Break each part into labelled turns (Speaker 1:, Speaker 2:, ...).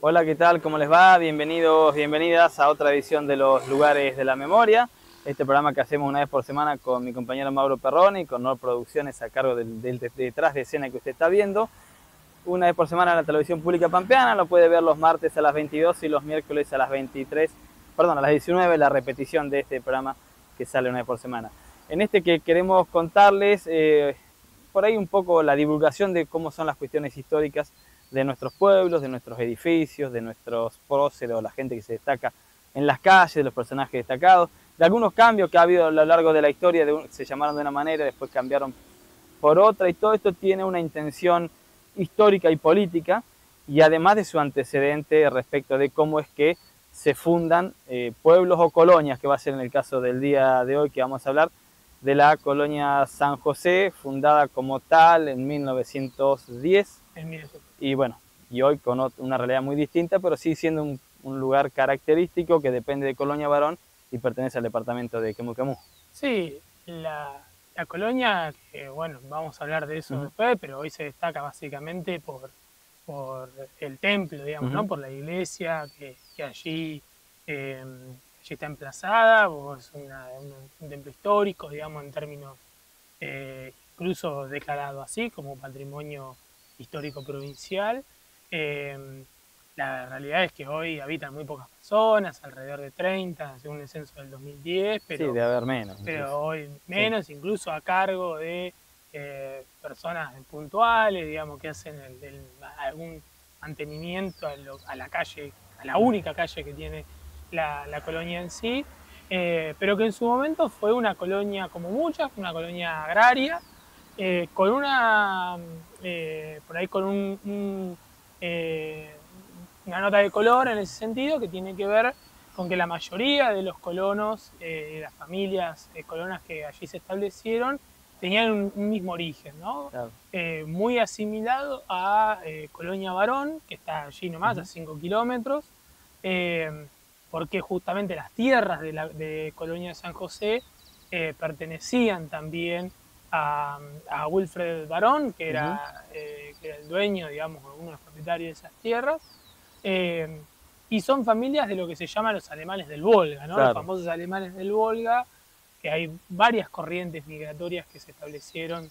Speaker 1: Hola, ¿qué tal? ¿Cómo les va? Bienvenidos, bienvenidas a otra edición de los Lugares de la Memoria. Este programa que hacemos una vez por semana con mi compañero Mauro Perroni, con NOR Producciones a cargo del detrás de escena que usted está viendo. Una vez por semana en la televisión pública pampeana, lo puede ver los martes a las 22 y los miércoles a las 23, perdón, a las 19, la repetición de este programa que sale una vez por semana. En este que queremos contarles por ahí un poco la divulgación de cómo son las cuestiones históricas de nuestros pueblos, de nuestros edificios, de nuestros próceres, la gente que se destaca en las calles, de los personajes destacados, de algunos cambios que ha habido a lo largo de la historia, se llamaron de una manera, después cambiaron por otra, y todo esto tiene una intención histórica y política, y además de su antecedente respecto de cómo es que se fundan pueblos o colonias, que va a ser en el caso del día de hoy que vamos a hablar, de la colonia San José, fundada como tal en 1910. Y bueno, y hoy con una realidad muy distinta, pero sí siendo un lugar característico que depende de Colonia Barón y pertenece al departamento de Quemu.
Speaker 2: Sí, la colonia, que bueno, vamos a hablar de eso después, pero hoy se destaca básicamente por el templo, digamos, ¿no? Por la iglesia que allí está emplazada, es un templo histórico, digamos, en términos incluso declarado así como patrimonio histórico provincial. La realidad es que hoy habitan muy pocas personas, alrededor de 30, según el censo del 2010,
Speaker 1: Sí, debe haber menos.
Speaker 2: pero hoy menos, sí. Incluso a cargo de personas puntuales, digamos, que hacen algún mantenimiento a la calle, a la única calle que tiene la colonia en sí, pero que en su momento fue una colonia como muchas, una colonia agraria, con por ahí con una nota de color en ese sentido, que tiene que ver con que la mayoría de los colonos, las familias colonas que allí se establecieron, tenían un mismo origen, ¿no?
Speaker 1: Claro.
Speaker 2: Muy asimilado a Colonia Barón, que está allí nomás, a 5 kilómetros, porque justamente las tierras de Colonia de San José pertenecían también a Wilfred Barón, que era el dueño, digamos, uno de los propietarios de esas tierras. Y son familias de lo que se llama los alemanes del Volga, ¿no?
Speaker 1: Claro.
Speaker 2: Los famosos alemanes del Volga, que hay varias corrientes migratorias que se establecieron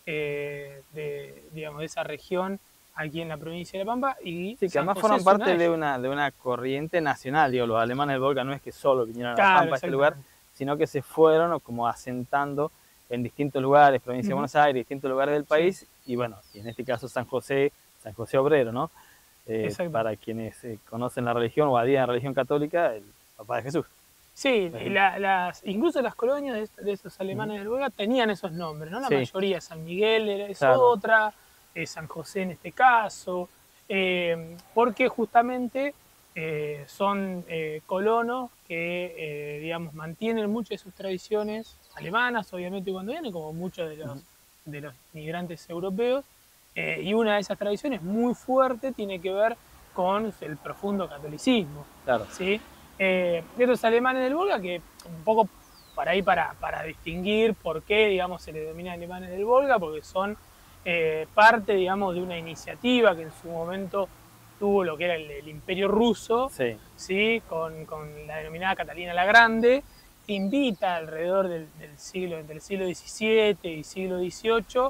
Speaker 2: digamos, de esa región aquí en la provincia de La Pampa. Y
Speaker 1: sí, que además fueron parte de una corriente nacional, digo, los alemanes del Volga no es que solo vinieron a La Pampa, a este lugar, sino que se fueron como asentando en distintos lugares, provincia de Buenos Aires, distintos lugares del país, sí. Y bueno, y en este caso San José Obrero, ¿no? Para quienes conocen la religión o adhieren a la religión católica, el papá de Jesús.
Speaker 2: Sí, incluso las colonias de esos alemanes del Volga tenían esos nombres, ¿no? La mayoría, San Miguel es otra, San José en este caso, porque justamente son colonos que, digamos, mantienen muchas de sus tradiciones alemanas, obviamente, cuando vienen, como muchos de los migrantes europeos, y una de esas tradiciones muy fuerte tiene que ver con el profundo catolicismo,
Speaker 1: claro.
Speaker 2: ¿sí? De los alemanes del Volga, que un poco para distinguir por qué, digamos, se les denomina alemanes del Volga, porque son parte, digamos, de una iniciativa que en su momento tuvo lo que era el Imperio Ruso, ¿sí? Con la denominada Catalina la Grande, que invita alrededor entre el siglo XVII y siglo XVIII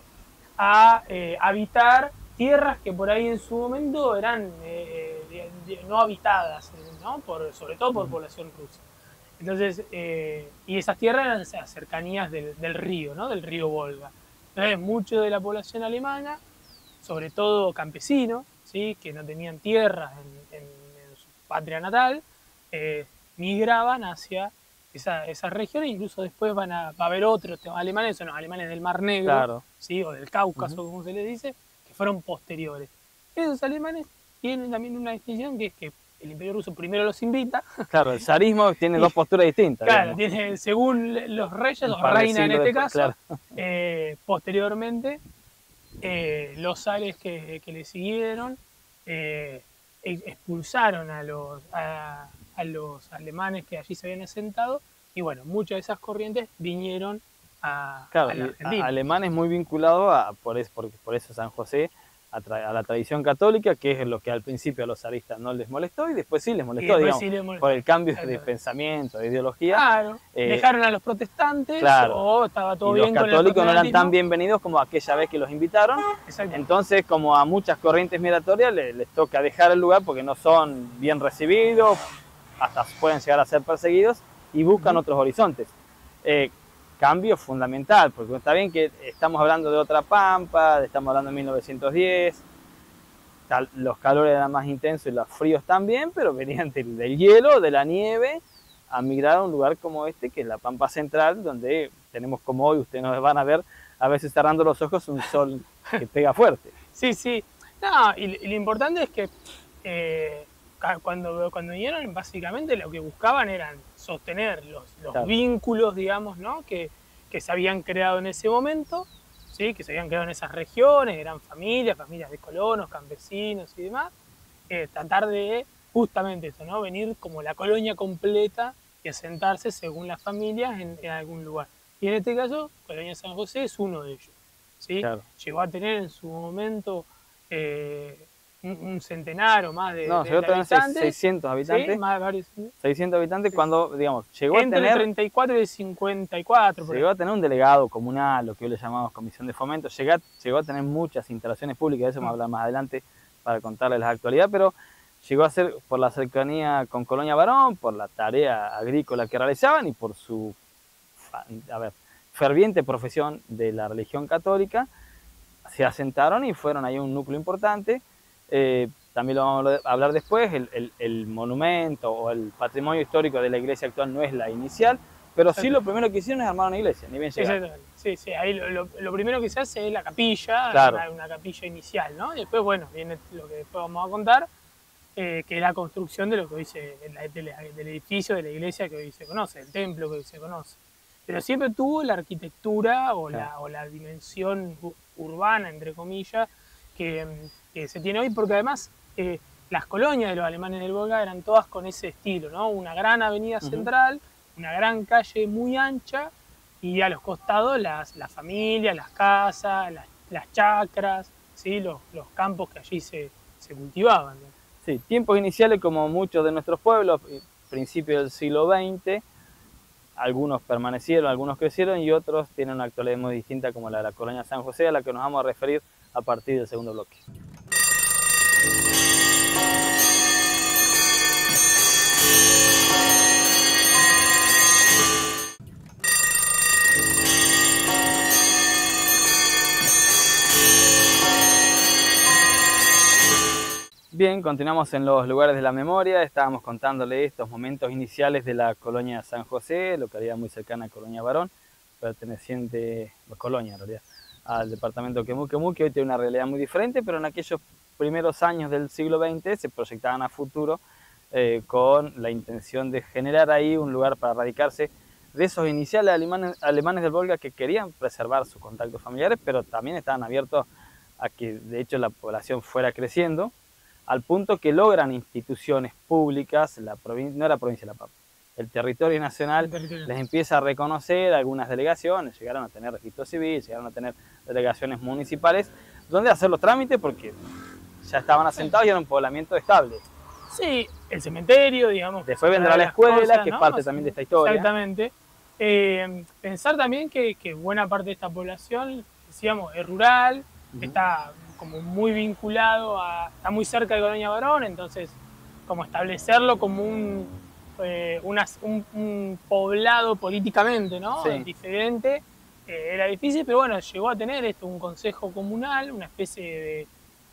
Speaker 2: a habitar tierras que por ahí en su momento eran no habitadas, ¿no? Sobre todo por población rusa. Entonces, y esas tierras eran las cercanías del río, ¿no? Del río Volga. Entonces, mucho de la población alemana, sobre todo campesinos, ¿sí? Que no tenían tierras en su patria natal, migraban hacia esas regiones. Incluso después va a haber otros alemanes, son los alemanes del Mar Negro, claro. ¿Sí? O del Cáucaso, como se les dice, que fueron posteriores. Esos alemanes tienen también una distinción, que es que el Imperio Ruso primero los invita.
Speaker 1: Claro, el zarismo tiene dos posturas distintas.
Speaker 2: Claro, tiene, según los reyes, o reina en este caso, claro. Posteriormente, los zares que le siguieron expulsaron a los alemanes que allí se habían asentado, y bueno, muchas de esas corrientes vinieron a la Argentina.
Speaker 1: Alemanes muy vinculados por eso San José, a la tradición católica, que es lo que al principio a los zaristas no les molestó y después sí les molestó,
Speaker 2: después
Speaker 1: digamos,
Speaker 2: sí les molestó.
Speaker 1: por el cambio de pensamiento, de ideología.
Speaker 2: Claro, dejaron a los protestantes,
Speaker 1: claro,
Speaker 2: o estaba todo
Speaker 1: y
Speaker 2: bien
Speaker 1: los
Speaker 2: con el
Speaker 1: católicos no eran tan
Speaker 2: protestantismo.
Speaker 1: bienvenidos como aquella vez que los invitaron.
Speaker 2: Exacto.
Speaker 1: Entonces, como a muchas corrientes migratorias les toca dejar el lugar porque no son bien recibidos, hasta pueden llegar a ser perseguidos y buscan otros horizontes. Cambio fundamental, porque está bien que estamos hablando de otra pampa, estamos hablando de 1910, los calores eran más intensos y los fríos también, pero venían del hielo, de la nieve, a migrar a un lugar como este, que es la Pampa Central, donde tenemos, como hoy ustedes nos van a ver, a veces cerrando los ojos, un sol que pega fuerte.
Speaker 2: Sí, sí. No, y lo importante es que cuando vinieron, básicamente lo que buscaban eran sostener los
Speaker 1: Claro.
Speaker 2: vínculos, digamos, ¿no? que se habían creado en ese momento, ¿sí? Que se habían creado en esas regiones, eran familias de colonos, campesinos y demás. Tratar de justamente eso, ¿no? Venir como la colonia completa y asentarse según las familias en algún lugar. Y en este caso, Colonia San José es uno de ellos, ¿sí?
Speaker 1: Claro.
Speaker 2: Llegó a tener en su momento un centenar o más de
Speaker 1: No, llegó a tener
Speaker 2: habitantes.
Speaker 1: 600 habitantes.
Speaker 2: Sí, más de varios.
Speaker 1: 600 habitantes
Speaker 2: Sí.
Speaker 1: Cuando, digamos, llegó
Speaker 2: Entre
Speaker 1: a tener...
Speaker 2: el 34 y el 54.
Speaker 1: Llegó a tener un delegado comunal, lo que hoy le llamamos comisión de fomento, llegó a tener muchas instalaciones públicas, de eso vamos a hablar más adelante para contarles la actualidad, pero llegó a ser por la cercanía con Colonia Barón, por la tarea agrícola que realizaban y por su ferviente profesión de la religión católica, se asentaron y fueron ahí un núcleo importante. También lo vamos a hablar después, el monumento o el patrimonio histórico de la iglesia actual no es la inicial, pero sí lo primero que hicieron es armar una iglesia, ni bien llegaron.
Speaker 2: Sí, sí, ahí lo primero que se hace es la capilla,
Speaker 1: claro.
Speaker 2: una capilla inicial, ¿no? Y después, bueno, viene lo que después vamos a contar, que es la construcción de lo que hoy del edificio de la iglesia que hoy se conoce, el templo que hoy se conoce. Pero siempre tuvo la arquitectura o, claro, la dimensión urbana, entre comillas, que se tiene hoy, porque además las colonias de los alemanes del Volga eran todas con ese estilo, ¿no? Una gran avenida central, una gran calle muy ancha y a los costados las familias, las casas, las chacras, ¿sí? los campos que allí se cultivaban, ¿no?
Speaker 1: Sí, tiempos iniciales como muchos de nuestros pueblos, principios del siglo XX, algunos permanecieron, algunos crecieron y otros tienen una actualidad muy distinta como la de la Colonia San José, a la que nos vamos a referir a partir del segundo bloque. Bien, continuamos en los lugares de la memoria. Estábamos contándole estos momentos iniciales de la Colonia San José, localidad muy cercana a Colonia Barón, perteneciente, Colonia en realidad, al departamento Quemú, que hoy tiene una realidad muy diferente, pero en aquellos primeros años del siglo XX se proyectaban a futuro con la intención de generar ahí un lugar para radicarse de esos iniciales alemanes del Volga que querían preservar sus contactos familiares, pero también estaban abiertos a que de hecho la población fuera creciendo, al punto que logran instituciones públicas, no era provincia de La Pampa, el territorio nacional les empieza a reconocer algunas delegaciones, llegaron a tener registro civil, llegaron a tener delegaciones municipales, donde hacer los trámites porque ya estaban asentados y era un poblamiento estable.
Speaker 2: Sí, el cementerio, digamos.
Speaker 1: Después vendrá la escuela, cosas, que es parte también de esta historia.
Speaker 2: Exactamente. Pensar también que buena parte de esta población, decíamos, es rural, está como muy vinculado está muy cerca de Colonia Barón, entonces como establecerlo como un poblado políticamente, ¿no?
Speaker 1: Sí.
Speaker 2: Diferente, era difícil, pero bueno, llegó a tener un consejo comunal, una especie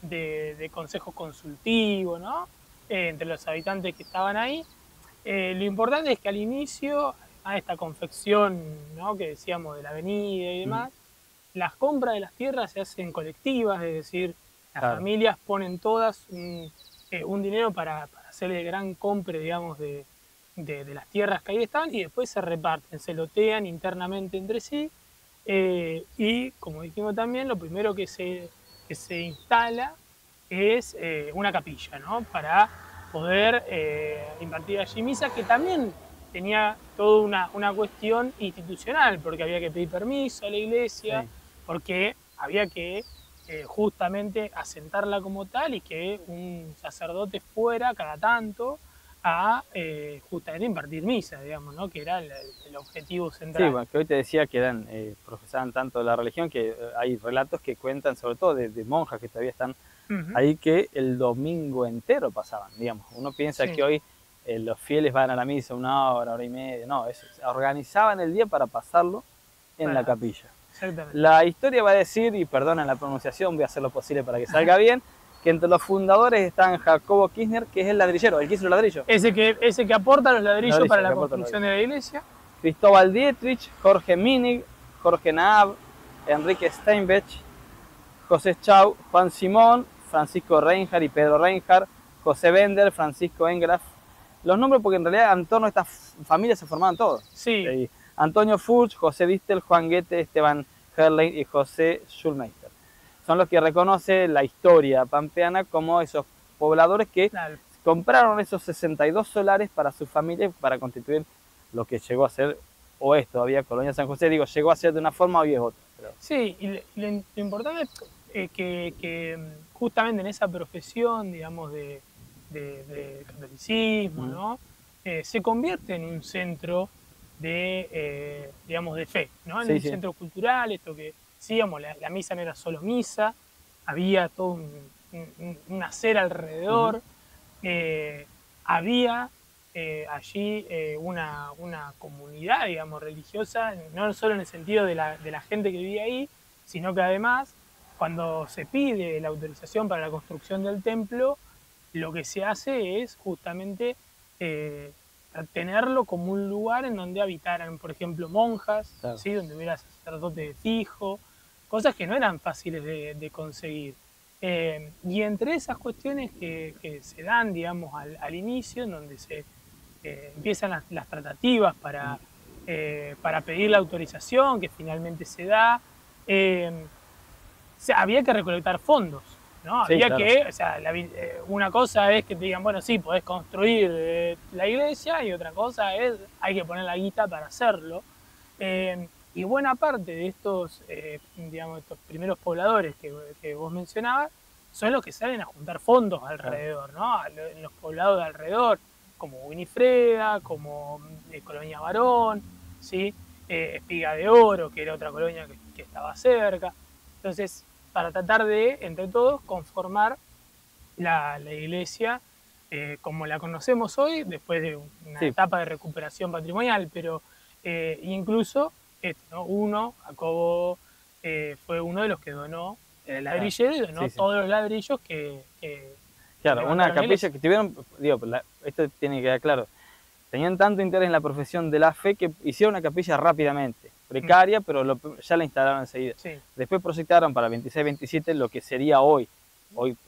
Speaker 2: de consejo consultivo, ¿no? Entre los habitantes que estaban ahí. Lo importante es que al inicio, a esta confección, ¿no? Que decíamos de la avenida y demás, las compras de las tierras se hacen colectivas, es decir, las familias ponen todas un dinero para hacer el gran compre, digamos, de las tierras que ahí están y después se reparten, se lotean internamente entre sí y, como dijimos también, lo primero que se instala es una capilla, ¿no? Para poder impartir allí misa, que también tenía toda una cuestión institucional, porque había que pedir permiso a la iglesia, porque había que justamente asentarla como tal y que un sacerdote fuera cada tanto a justamente impartir misa, digamos, ¿no? Que era el objetivo central.
Speaker 1: Sí, bueno, que hoy te decía que eran, profesaban tanto la religión que hay relatos que cuentan, sobre todo de monjas que todavía están ahí, que el domingo entero pasaban, digamos. Uno piensa
Speaker 2: Sí.
Speaker 1: que hoy los fieles van a la misa una hora y media, no, organizaban el día para pasarlo en la capilla.
Speaker 2: Exactamente.
Speaker 1: La historia va a decir, y perdonen la pronunciación, voy a hacer lo posible para que salga bien, que entre los fundadores están Jacobo Kirchner, que es el ladrillero, el que hizo el ladrillo.
Speaker 2: Ese que aporta los ladrillos para la construcción de la iglesia.
Speaker 1: Cristóbal Dietrich, Jorge Minig, Jorge Naab, Enrique Steinbech, José Chau, Juan Simón, Francisco Reinhardt y Pedro Reinhardt, José Bender, Francisco Engraf. Los nombres porque en realidad en torno a estas familias se formaban todos.
Speaker 2: Sí.
Speaker 1: Antonio Furch, José Distel, Juan Goethe, Esteban Herlein y José Schulmeister. Son los que reconoce la historia pampeana como esos pobladores que compraron esos 62 solares para sus familias para constituir lo que llegó a ser, o es todavía Colonia San José, digo, llegó a ser de una forma, hoy es otra. Pero...
Speaker 2: Sí, y lo importante es que justamente en esa profesión, digamos, de catolicismo, ¿no? Se convierte en un centro de, digamos, de fe, ¿no? En un centro cultural, esto que decíamos, la misa no era solo misa, había todo un hacer alrededor, había allí una comunidad, digamos, religiosa, no solo en el sentido de la gente que vivía ahí, sino que además, cuando se pide la autorización para la construcción del templo, lo que se hace es justamente tenerlo como un lugar en donde habitaran, por ejemplo, monjas, ¿sí? Donde hubiera sacerdote fijo, cosas que no eran fáciles de conseguir. Y entre esas cuestiones que se dan, digamos, al inicio, en donde se empiezan las tratativas para pedir la autorización, que finalmente se da, había que recolectar fondos, ¿no?
Speaker 1: Sí,
Speaker 2: había que, o sea, una cosa es que te digan, bueno, sí, podés construir la iglesia, y otra cosa es, hay que poner la guita para hacerlo. Y buena parte de estos, digamos, estos primeros pobladores que vos mencionabas, son los que salen a juntar fondos alrededor, ¿no? En los poblados de alrededor, como Winifreda, como Colonia Varón, ¿sí? Espiga de Oro, que era otra colonia que estaba cerca. Entonces, para tratar de, entre todos, conformar la iglesia como la conocemos hoy, después de una etapa de recuperación patrimonial, pero incluso ¿no? Jacobo fue uno de los que donó el ladrillero y donó todos los ladrillos que
Speaker 1: claro, una capilla que tuvieron, digo, esto tiene que quedar claro, tenían tanto interés en la profesión de la fe que hicieron una capilla rápidamente, precaria, pero ya la instalaron enseguida. Después proyectaron para 26-27 lo que sería hoy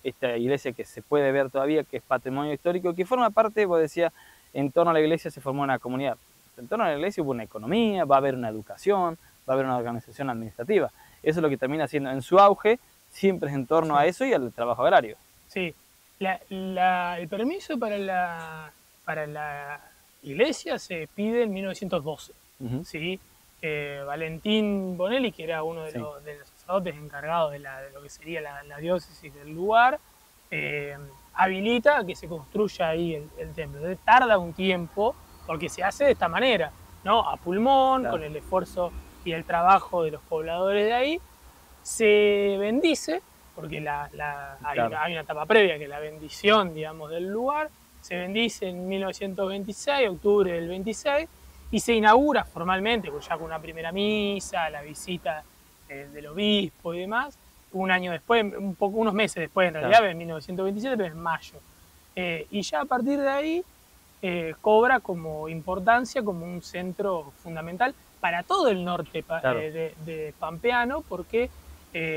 Speaker 1: esta iglesia que se puede ver todavía, que es patrimonio histórico, que forma parte, vos decías, en torno a la iglesia se formó una comunidad. En torno a la iglesia hubo una economía, va a haber una educación, va a haber una organización administrativa. Eso es lo que termina siendo en su auge, siempre es en torno a eso y al trabajo agrario.
Speaker 2: Sí, el permiso para la iglesia se pide en 1912, ¿sí? Valentín Bonelli, que era uno de los sacerdotes encargados de lo que sería la diócesis del lugar, habilita a que se construya ahí el templo. Entonces, tarda un tiempo, porque se hace de esta manera, ¿no? A pulmón, con el esfuerzo y el trabajo de los pobladores de ahí. Se bendice, porque hay una etapa previa, que es la bendición, digamos, del lugar. Se bendice en 1926, octubre del 26, y se inaugura formalmente, ya con una primera misa, la visita del obispo y demás, un año después, unos meses después en realidad, en 1927, pero en mayo. Y ya a partir de ahí cobra como importancia, como un centro fundamental para todo el norte de pampeano, porque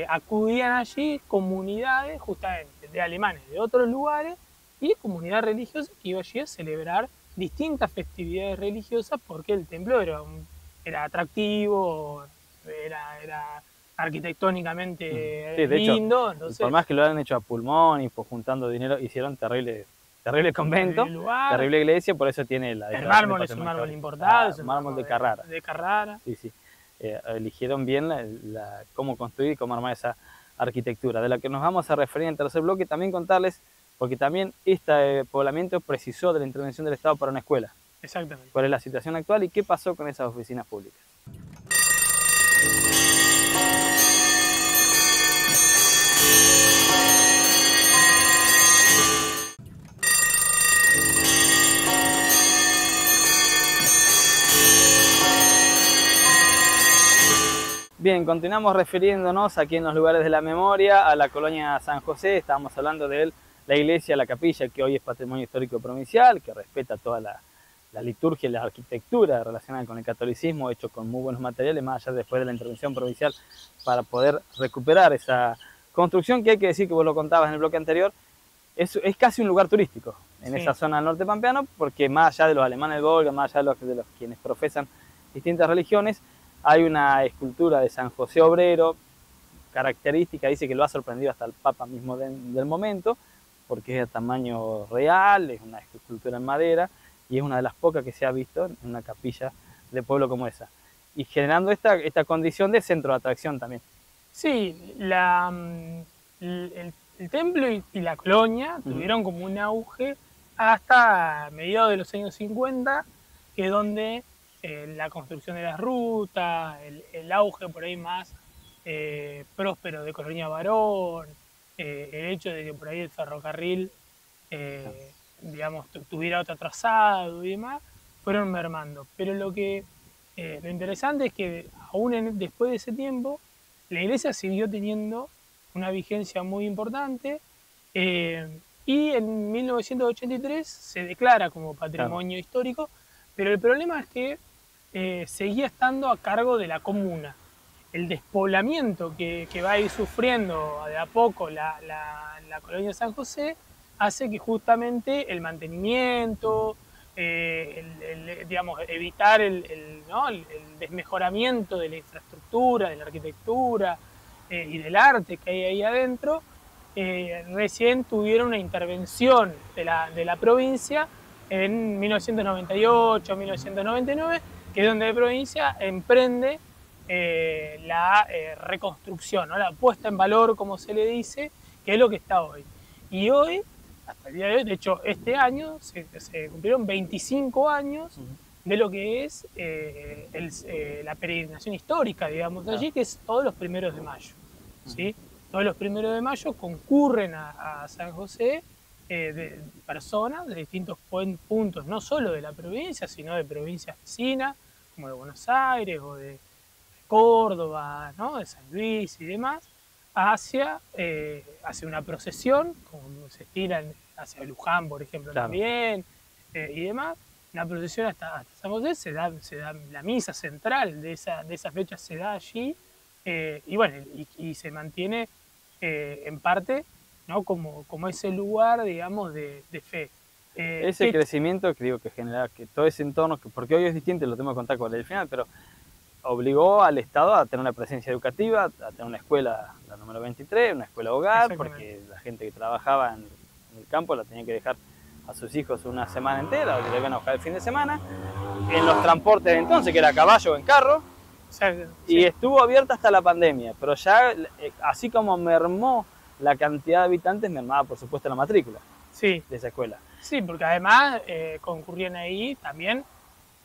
Speaker 2: acudían allí comunidades justamente de alemanes de otros lugares y comunidad religiosa que iba allí a celebrar distintas festividades religiosas, porque el templo era atractivo, era arquitectónicamente lindo.
Speaker 1: Hecho,
Speaker 2: entonces,
Speaker 1: por más que lo hayan hecho a pulmón y pues juntando dinero, hicieron terrible convento, terrible iglesia, por eso tiene la...
Speaker 2: El mármol es un mármol importado, es un
Speaker 1: mármol de Carrara.
Speaker 2: De Carrara.
Speaker 1: Sí. Eligieron bien cómo construir y cómo armar esa arquitectura, de la que nos vamos a referir en el tercer bloque, también contarles, porque también este poblamiento precisó de la intervención del Estado para una escuela.
Speaker 2: Exactamente.
Speaker 1: ¿Cuál es la situación actual y qué pasó con esas oficinas públicas? Bien, continuamos refiriéndonos aquí en los lugares de la memoria a la colonia San José. Estábamos hablando de la iglesia, la capilla, que hoy es patrimonio histórico provincial, que respeta toda la liturgia y la arquitectura relacionada con el catolicismo, hecho con muy buenos materiales, más allá después de la intervención provincial, para poder recuperar esa construcción que hay que decir, que vos lo contabas en el bloque anterior, es casi un lugar turístico en esa zona del norte pampeano, porque más allá de los alemanes del Volga, más allá de los quienes profesan distintas religiones, hay una escultura de San José Obrero, característica, dice que lo ha sorprendido hasta el Papa mismo del momento, porque es de tamaño real, es una escultura en madera, y es una de las pocas que se ha visto en una capilla de pueblo como esa. Y generando esta condición de centro de atracción también.
Speaker 2: Sí, el templo y la colonia tuvieron como un auge hasta mediados de los años 50, que es donde la construcción de las rutas, el auge por ahí más próspero de Colonia Varón, el hecho de que por ahí el ferrocarril digamos, tuviera otro trazado y demás, fueron mermando. Pero lo interesante es que aún después de ese tiempo, la iglesia siguió teniendo una vigencia muy importante y en 1983 se declara como patrimonio histórico, pero el problema es que seguía estando a cargo de la comuna. El despoblamiento que va a ir sufriendo de a poco la colonia de San José hace que justamente el mantenimiento, digamos, evitar el desmejoramiento de la infraestructura, de la arquitectura y del arte que hay ahí adentro, recién tuvieron una intervención de la provincia en 1998, 1999, que es donde la provincia emprende la reconstrucción, ¿no? La puesta en valor, como se le dice, que es lo que está hoy. Y hoy, hasta el día de hoy, de hecho este año se cumplieron 25 años de lo que es la peregrinación histórica, digamos, de allí, que es todos los primeros de mayo. ¿Sí? Todos los primeros de mayo concurren a San José de personas de distintos puntos, no solo de la provincia, sino de provincias vecinas, como de Buenos Aires o de Córdoba, ¿no? De San Luis y demás, hacia una procesión, como se estira hacia Luján, por ejemplo, también, y demás. La procesión hasta San José se da la misa central de esa fecha se da allí, y bueno, y se mantiene en parte, ¿no? como ese lugar, digamos, de fe.
Speaker 1: Ese crecimiento que digo que genera que todo ese entorno, porque hoy es distinto, lo tengo que contar con el final, pero obligó al Estado a tener una presencia educativa, a tener una escuela, la número 23, una escuela hogar, porque la gente que trabajaba en el campo la tenía que dejar a sus hijos una semana entera, o que le iban a buscar el fin de semana, en los transportes de entonces, que era a caballo o en carro, y estuvo abierta hasta la pandemia, pero ya, así como mermó la cantidad de habitantes, mermaba por supuesto la matrícula de esa escuela.
Speaker 2: Sí, porque además concurrían ahí también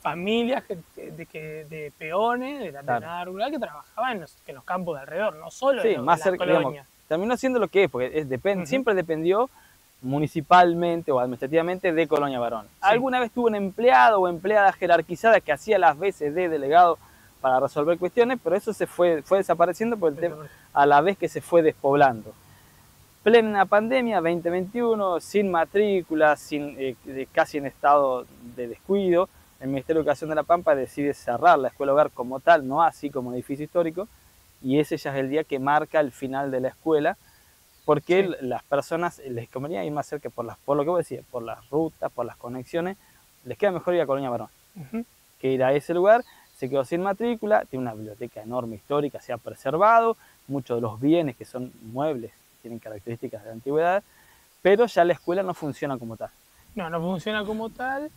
Speaker 2: familias de peones de la peonada rural que trabajaban en los campos de alrededor, no solo en la colonia. Digamos,
Speaker 1: terminó siendo lo que es, porque siempre dependió municipalmente o administrativamente de Colonia Varón. Alguna vez tuvo un empleado o empleada jerarquizada que hacía las veces de delegado para resolver cuestiones, pero eso se fue desapareciendo a la vez que se fue despoblando. Plena pandemia 2021, sin matrícula, casi en estado de descuido, el Ministerio de Educación de La Pampa decide cerrar la escuela hogar como tal, no así como edificio histórico, y ese ya es el día que marca el final de la escuela, porque las personas les convenía ir más cerca por lo que vos decías, por las rutas, por las conexiones, les queda mejor ir a Colonia Varón que ir a ese lugar. Se quedó sin matrícula, tiene una biblioteca enorme histórica, se ha preservado, muchos de los bienes que son muebles tienen características de la antigüedad, pero ya la escuela no funciona como tal.
Speaker 2: No funciona como tal.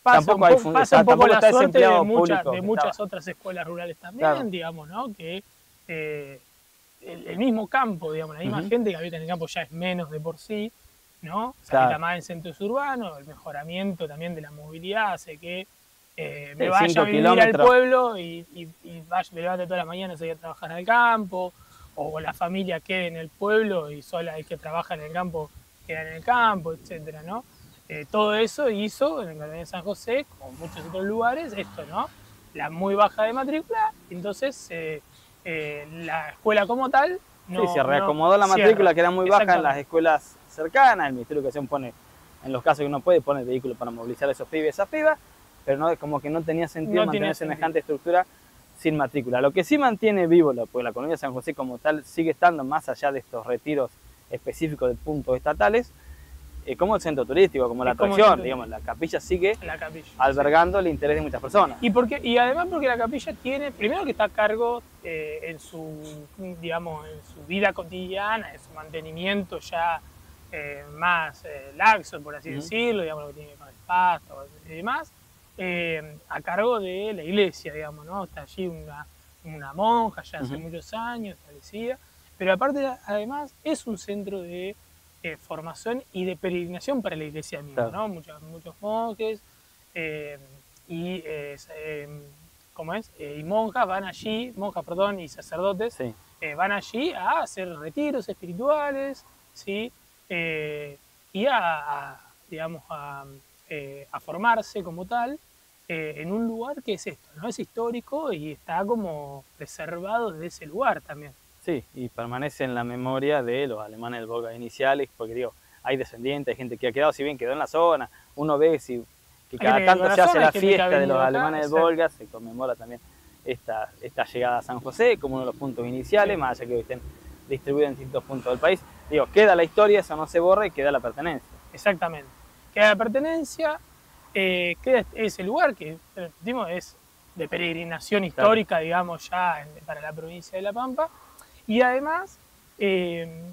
Speaker 1: Pasa un poco
Speaker 2: la suerte de muchas otras escuelas rurales también, digamos, ¿no? Que el mismo campo, digamos, la misma
Speaker 1: Ujú.
Speaker 2: gente que habita en el campo ya es menos de por sí, ¿no? Se
Speaker 1: Claro.
Speaker 2: habita más en centros urbanos, el mejoramiento también de la movilidad hace que me
Speaker 1: Sí,
Speaker 2: vaya a
Speaker 1: 5
Speaker 2: vivir al
Speaker 1: kilómetros.
Speaker 2: pueblo y vaya, me levante todas las mañanas y vaya a trabajar al campo, o la familia quede en el pueblo y solo el que trabaja en el campo queda en el campo, etcétera, ¿no? Todo eso hizo en el Colonia de San José, como en muchos otros lugares, esto, ¿no? La muy baja de matrícula, entonces la escuela como tal
Speaker 1: Sí, se
Speaker 2: no
Speaker 1: reacomodó la
Speaker 2: cierra.
Speaker 1: matrícula que era muy baja en las
Speaker 2: Exactamente.
Speaker 1: escuelas cercanas. El Ministerio de Educación pone, en los casos que uno puede, pone el vehículo para movilizar a esos pibes y esas pibas, pero no, como que no tenía sentido
Speaker 2: No tiene
Speaker 1: mantener
Speaker 2: sentido.
Speaker 1: semejante estructura sin matrícula. Lo que sí mantiene vivo, porque la Colonia de San José como tal sigue estando más allá de estos retiros específicos de puntos estatales, como el centro turístico, como la
Speaker 2: Es como
Speaker 1: atracción, digamos, la capilla sigue
Speaker 2: la capilla. Sí.
Speaker 1: albergando el interés de muchas personas.
Speaker 2: Y además porque la capilla tiene, primero que está a cargo en su, digamos, en su vida cotidiana, en su mantenimiento ya más laxo, por así decirlo, digamos, lo que tiene que ver con el pasto y demás, a cargo de la iglesia, digamos, ¿no? Está allí una monja ya hace muchos años establecida, pero aparte, además, es un centro de formación y de peregrinación para la iglesia misma,
Speaker 1: Claro.
Speaker 2: ¿no? Muchos monjes y, ¿cómo es? Y monjas van allí, monjas, perdón, y sacerdotes
Speaker 1: Sí.
Speaker 2: van allí a hacer retiros espirituales, ¿sí? Y digamos, a formarse como tal en un lugar que es esto, ¿no? Es histórico y está como preservado desde ese lugar también.
Speaker 1: Sí, y permanece en la memoria de los alemanes del Volga iniciales, porque digo, hay descendientes, hay gente que ha quedado, si bien quedó en la zona, uno ve que cada tanto se hace la fiesta de los alemanes del Volga, se conmemora también esta llegada a San José como uno de los puntos iniciales, sí, más allá que hoy estén distribuidos en distintos puntos del país. Digo, queda la historia, eso no se borra y queda la pertenencia.
Speaker 2: Exactamente. Queda la pertenencia, queda ese lugar que, digamos, es de peregrinación histórica, claro, digamos, ya para la provincia de La Pampa. Y además, el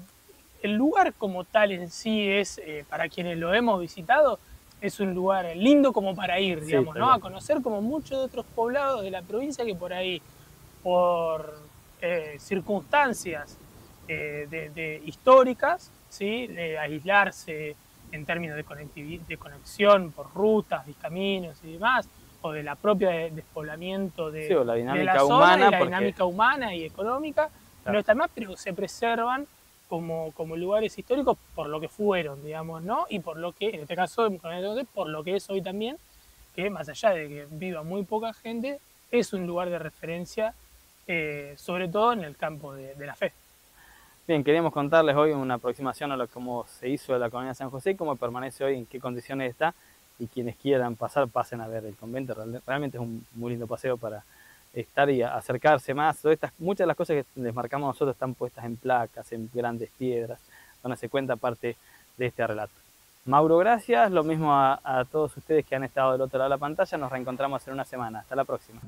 Speaker 2: lugar como tal en sí es, para quienes lo hemos visitado, es un lugar lindo como para ir, digamos, sí, ¿no? A conocer como muchos de otros poblados de la provincia que por ahí, por circunstancias históricas, ¿sí? De aislarse en términos de conexión por rutas, caminos y demás, o de la propia despoblamiento
Speaker 1: sí, o la dinámica
Speaker 2: de la zona
Speaker 1: humana,
Speaker 2: y la dinámica humana y económica, claro, no está más, pero se preservan como lugares históricos por lo que fueron, digamos, ¿no? Y por lo que, en este caso, por lo que es hoy también, que más allá de que viva muy poca gente, es un lugar de referencia, sobre todo en el campo de la fe.
Speaker 1: Bien, queríamos contarles hoy una aproximación a cómo se hizo de la Colonia de San José, cómo permanece hoy, en qué condiciones está, y quienes quieran pasar, pasen a ver el convento. Realmente es un muy lindo paseo para estar y acercarse más. Muchas de las cosas que les marcamos nosotros están puestas en placas, en grandes piedras, donde se cuenta parte de este relato. Mauro, gracias. Lo mismo a todos ustedes que han estado del otro lado de la pantalla. Nos reencontramos en una semana. Hasta la próxima.